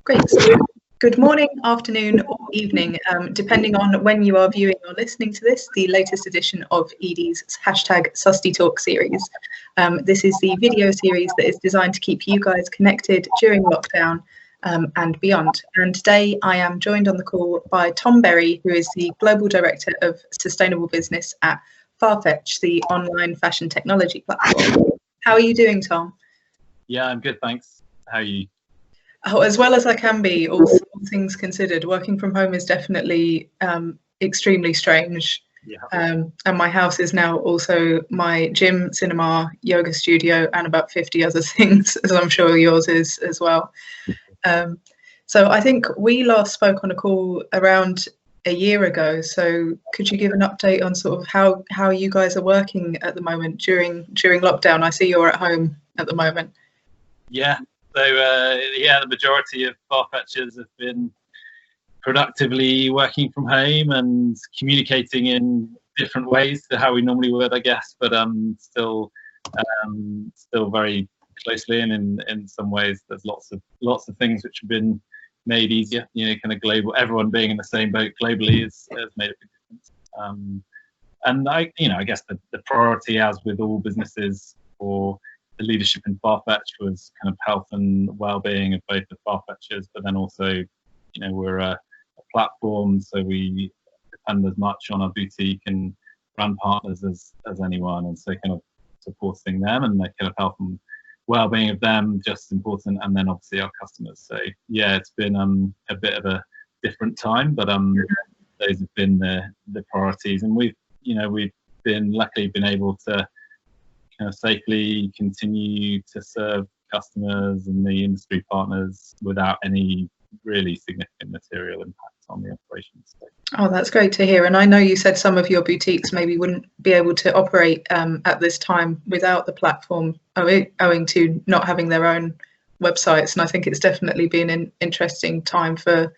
Great. So good morning, afternoon, or evening, depending on when you are viewing or listening to this, the latest edition of Edie's #Susty Talk series. This is the video series that is designed to keep you guys connected during lockdown and beyond. And today I am joined on the call by Tom Berry, who is the Global Director of Sustainable Business at Farfetch, the online fashion technology platform. How are you doing, Tom? Yeah, I'm good, thanks. How are you? Oh, as well as I can be, all things considered. Working from home is definitely extremely strange. Yeah. And my house is now also my gym, cinema, yoga studio, and about 50 other things, as I'm sure yours is as well. So I think we last spoke on a call around a year ago. So could you give an update on sort of how you guys are working at the moment during lockdown? I see you're at home at the moment. Yeah. So yeah, the majority of Farfetchers have been productively working from home and communicating in different ways to how we normally would, I guess, but still very closely, and in some ways there's lots of things which have been made easier. You know, kind of global, everyone being in the same boat globally has made a big difference. And I guess the priority, as with all businesses, for the leadership in Farfetch was kind of health and well-being of both the Farfetchers, but then also, we're a platform, so we depend as much on our boutique and brand partners as anyone, and so kind of supporting them and the kind of health and well-being of them just important, and then obviously our customers. So yeah, it's been a bit of a different time, but those have been the priorities, and we've luckily been able to kind of safely continue to serve customers and the industry partners without any really significant material impact on the operations. Oh, that's great to hear. And I know you said some of your boutiques maybe wouldn't be able to operate at this time without the platform, owing to not having their own websites. And I think it's definitely been an interesting time for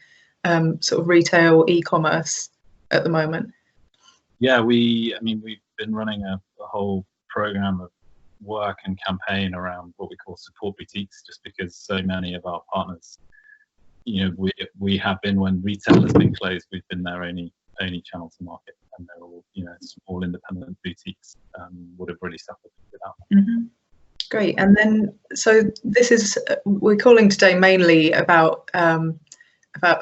sort of retail e-commerce at the moment. Yeah, we've been running a whole program of work and campaign around what we call support boutiques, just because so many of our partners, we have been, when retail has been closed, we've been their only channel to market, and they're all small independent boutiques, would have really suffered without. Mm-hmm. Great. And then so we're calling today mainly about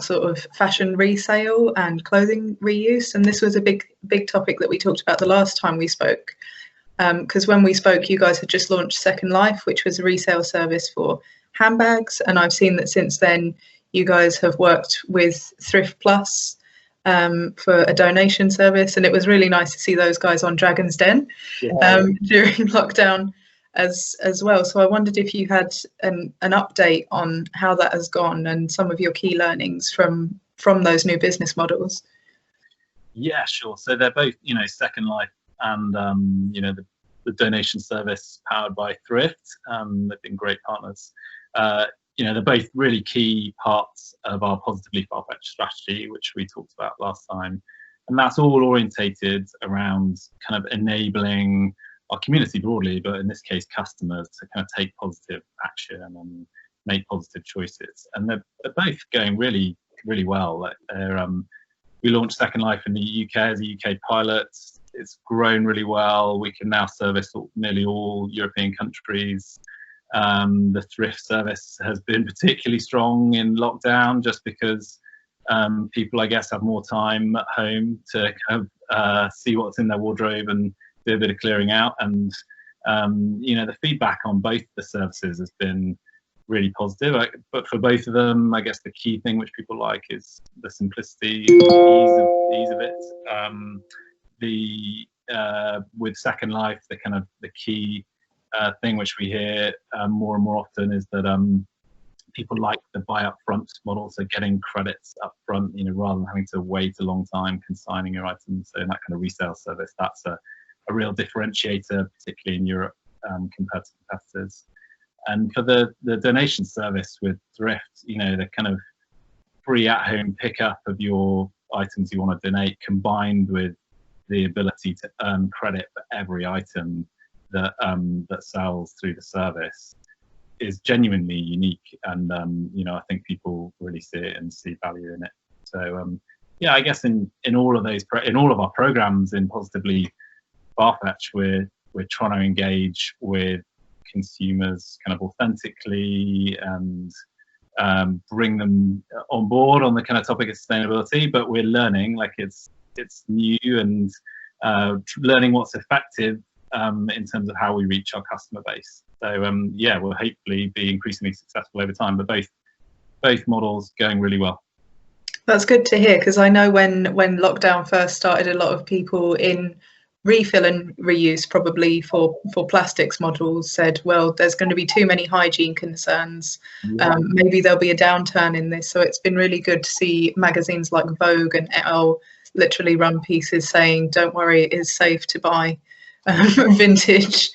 sort of fashion resale and clothing reuse, and this was a big topic that we talked about the last time we spoke, because when we spoke, you guys had just launched Second Life, which was a resale service for handbags, and I've seen that since then you guys have worked with Thrift Plus for a donation service, and it was really nice to see those guys on Dragon's Den during lockdown as well. So I wondered if you had an update on how that has gone and some of your key learnings from those new business models. Yeah, sure. So they're both, Second Life and the donation service powered by Thrift. They've been great partners. They're both really key parts of our Positively Farfetch strategy, which we talked about last time, and that's all orientated around kind of enabling our community broadly, but in this case customers, to kind of take positive action and make positive choices. And they're both going really, really well. We launched Second Life in the UK as a UK pilot. It's grown really well. We can now service nearly all European countries. The Thrift service has been particularly strong in lockdown, just because people, I guess, have more time at home to kind of see what's in their wardrobe and do a bit of clearing out. And the feedback on both the services has been really positive. But for both of them, I guess the key thing which people like is the simplicity, ease of it. With Second Life, the key thing which we hear more and more often is that people like the buy up front model, so getting credits up front, rather than having to wait a long time consigning your items. So in that kind of resale service, that's a real differentiator, particularly in Europe, compared to competitors. And for the donation service with Thrift, the kind of free at-home pickup of your items you want to donate, combined with the ability to earn credit for every item that sells through the service, is genuinely unique, and you know, I think people really see it and see value in it. So yeah, I guess in all of those in all of our programs in Positively Farfetch, we're trying to engage with consumers kind of authentically and bring them on board on the kind of topic of sustainability. But we're learning, like it's new, and learning what's effective in terms of how we reach our customer base. So yeah, we'll hopefully be increasingly successful over time, but both models going really well. That's good to hear, because I know when lockdown first started, a lot of people in refill and reuse, probably for plastics models, said, well, there's going to be too many hygiene concerns. Maybe there'll be a downturn in this. So it's been really good to see magazines like Vogue and Elle literally run pieces saying, don't worry, it is safe to buy vintage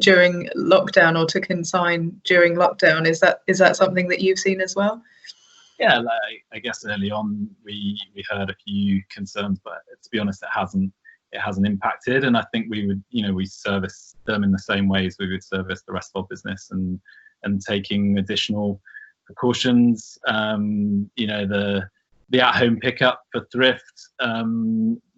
during lockdown, or to consign during lockdown. Is that something that you've seen as well? Yeah, like, I guess early on we heard a few concerns, but to be honest, it hasn't impacted. And I think we service them in the same ways we would service the rest of our business, and taking additional precautions. The at-home pickup for thrift,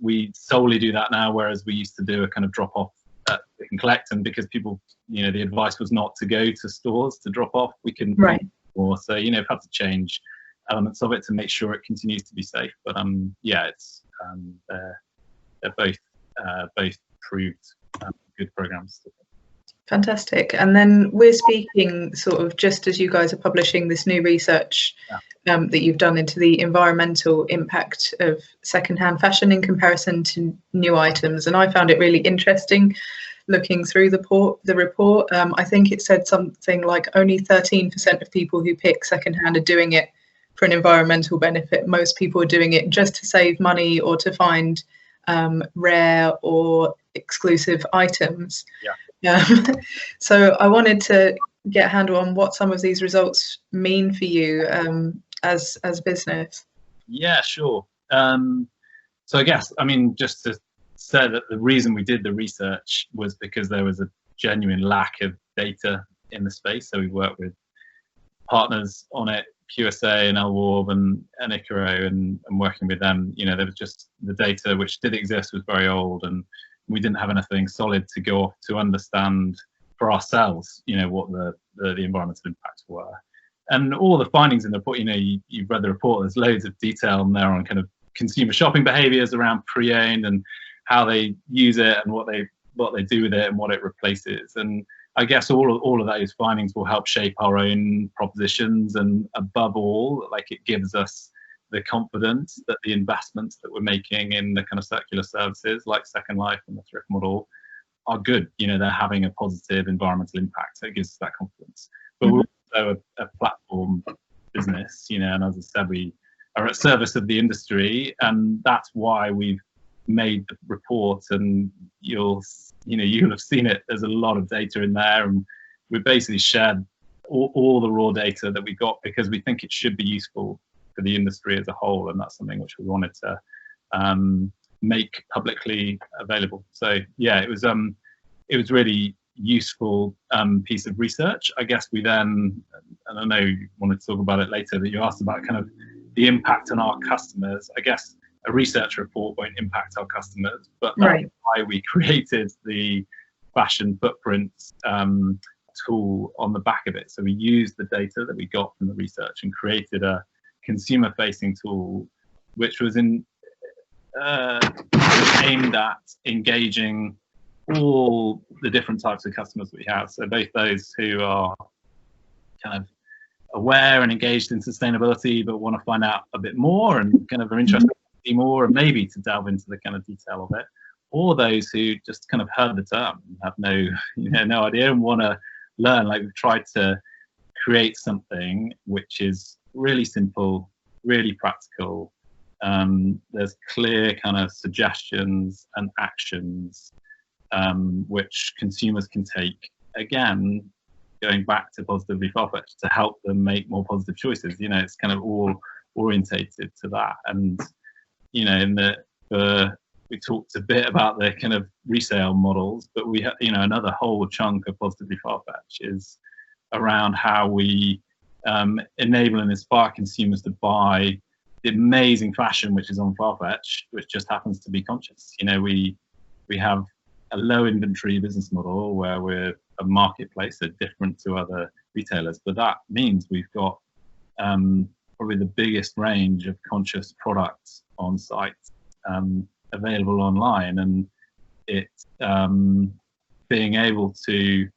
we solely do that now, whereas we used to do a kind of drop-off pick and collect. And because people, the advice was not to go to stores to drop off, we couldn't do more. So we've had to change elements of it to make sure it continues to be safe. But yeah, it's they're both proved good programs. Fantastic. And then we're speaking sort of just as you guys are publishing this new research that you've done into the environmental impact of secondhand fashion in comparison to new items. And I found it really interesting looking through the report. I think it said something like only 13% of people who pick secondhand are doing it for an environmental benefit. Most people are doing it just to save money or to find rare or exclusive items. So I wanted to get a handle on what some of these results mean for you as business. Yeah, sure. So I guess, just to say that the reason we did the research was because there was a genuine lack of data in the space. So we worked with partners on it, QSA and Elwarb and Icaro, and working with them. There was just the data which did exist was very old, and we didn't have anything solid to go off to understand for ourselves, what the environmental impacts were. And all the findings in the report, you've read the report, there's loads of detail in there on kind of consumer shopping behaviors around pre-owned and how they use it and what they do with it and what it replaces. And I guess all of those findings will help shape our own propositions, and above all, like, it gives us the confidence that the investments that we're making in the kind of circular services like Second Life and the thrift model are good. They're having a positive environmental impact, so it gives us that confidence. But we're also a platform business, and as I said, we are at service of the industry, and that's why we've made the report. And you'll have seen it. There's a lot of data in there, and we basically shared all the raw data that we got because we think it should be useful for the industry as a whole, and that's something which we wanted to make publicly available. So yeah, it was really useful piece of research. I guess we then, and I know you wanted to talk about it later, but you asked about kind of the impact on our customers. I guess a research report won't impact our customers, but that's why we created the fashion footprints tool on the back of it. So we used the data that we got from the research and created a consumer-facing tool, which was aimed at engaging all the different types of customers we have. So both those who are kind of aware and engaged in sustainability, but want to find out a bit more and kind of are interested to see more, and maybe to delve into the kind of detail of it, or those who just kind of heard the term and have no idea and want to learn. Like, we've tried to create something which is really simple, really practical. There's clear kind of suggestions and actions which consumers can take, again, going back to Positively Farfetch, to help them make more positive choices. It's kind of all orientated to that. And we talked a bit about the kind of resale models, but we have, another whole chunk of Positively Farfetch is around how we enable and inspire consumers to buy the amazing fashion which is on Farfetch, which just happens to be conscious. You know, we have a low inventory business model where we're a marketplace, so different to other retailers, but that means we've got probably the biggest range of conscious products on site available online, and it's being able to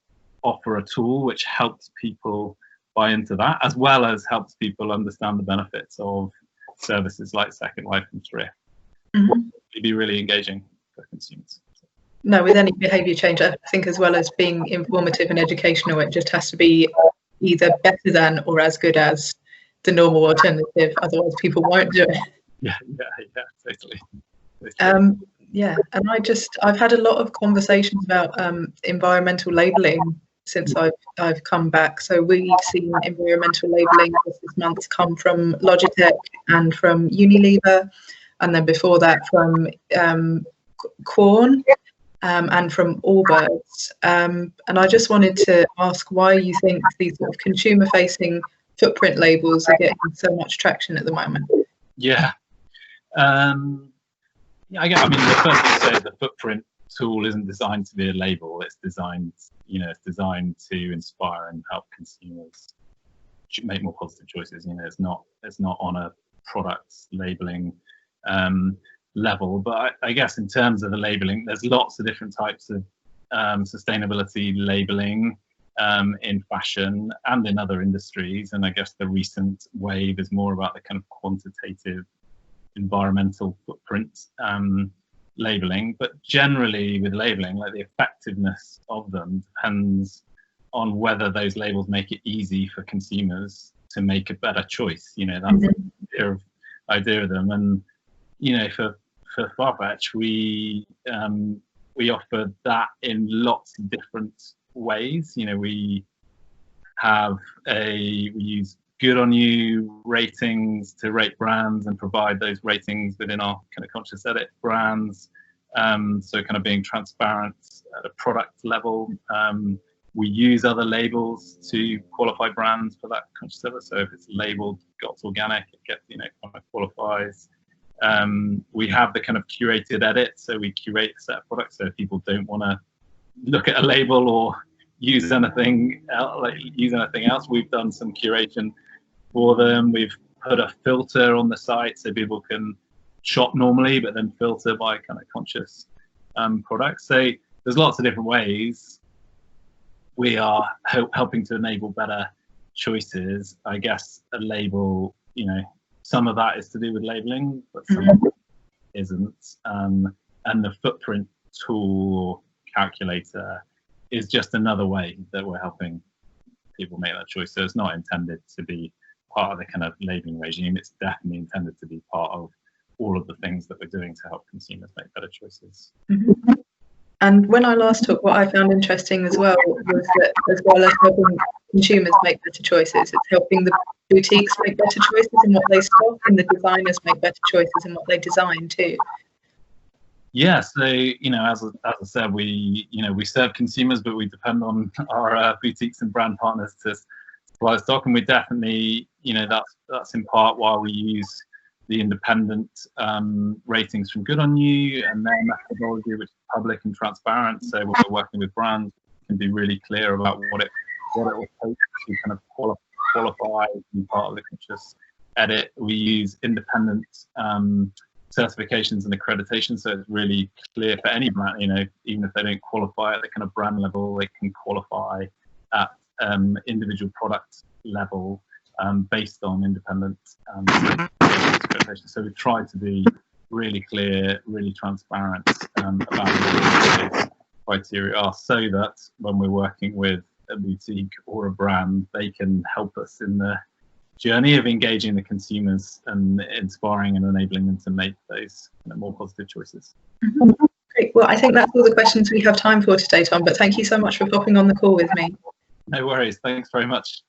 offer a tool which helps people buy into that, as well as helps people understand the benefits of services like Second Life and Thrift. It'd be really engaging for consumers. No, with any behaviour change, I think as well as being informative and educational, it just has to be either better than or as good as the normal alternative. Otherwise, people won't do it. Yeah, totally. Yeah, and I've had a lot of conversations about environmental labelling since I've come back. So we've seen environmental labelling this month come from Logitech and from Unilever, and then before that from Quorn. And from Allbirds. And I just wanted to ask why you think these sort of consumer-facing footprint labels are getting so much traction at the moment. Yeah. I mean, the first thing to say is the footprint tool isn't designed to be a label. It's designed, it's designed to inspire and help consumers make more positive choices. It's not on a product labeling level, but I guess in terms of the labeling, there's lots of different types of sustainability labeling in fashion and in other industries, and I guess the recent wave is more about the kind of quantitative environmental footprint labeling. But generally with labeling, like the effectiveness of them depends on whether those labels make it easy for consumers to make a better choice. That's the idea of them. And for Farfetch, we offer that in lots of different ways. We use good on you ratings to rate brands and provide those ratings within our kind of conscious edit brands. So kind of being transparent at a product level. We use other labels to qualify brands for that conscious edit. So if it's labeled GOTS organic, it gets kind of qualifies. We have the kind of curated edit, so we curate a set of products. So if people don't want to look at a label or use anything else, we've done some curation for them. We've put a filter on the site so people can shop normally, but then filter by kind of conscious products. So there's lots of different ways we are helping to enable better choices. I guess a label, some of that is to do with labeling, but some of it isn't. And the footprint tool or calculator is just another way that we're helping people make that choice. So it's not intended to be part of the kind of labeling regime. It's definitely intended to be part of all of the things that we're doing to help consumers make better choices. And when I last talked, what I found interesting as well was that as well as helping consumers make better choices, it's helping the boutiques make better choices in what they stock, and the designers make better choices in what they design too. Yeah, so as I said, we serve consumers, but we depend on our boutiques and brand partners to supply stock, and we definitely that's in part why we use the independent ratings from Good On You and their methodology, which is public and transparent. So when we're working with brands, we can be really clear about what it will take to kind of qualify as part of the conscious edit. We use independent certifications and accreditation, so it's really clear for any brand. Even if they don't qualify at the kind of brand level, they can qualify at individual product level based on independent certification. So we try to be really clear, really transparent about what those criteria are, so that when we're working with a boutique or a brand, they can help us in the journey of engaging the consumers and inspiring and enabling them to make those more positive choices. Great. Well, I think that's all the questions we have time for today, Tom, but thank you so much for popping on the call with me. No worries. Thanks very much.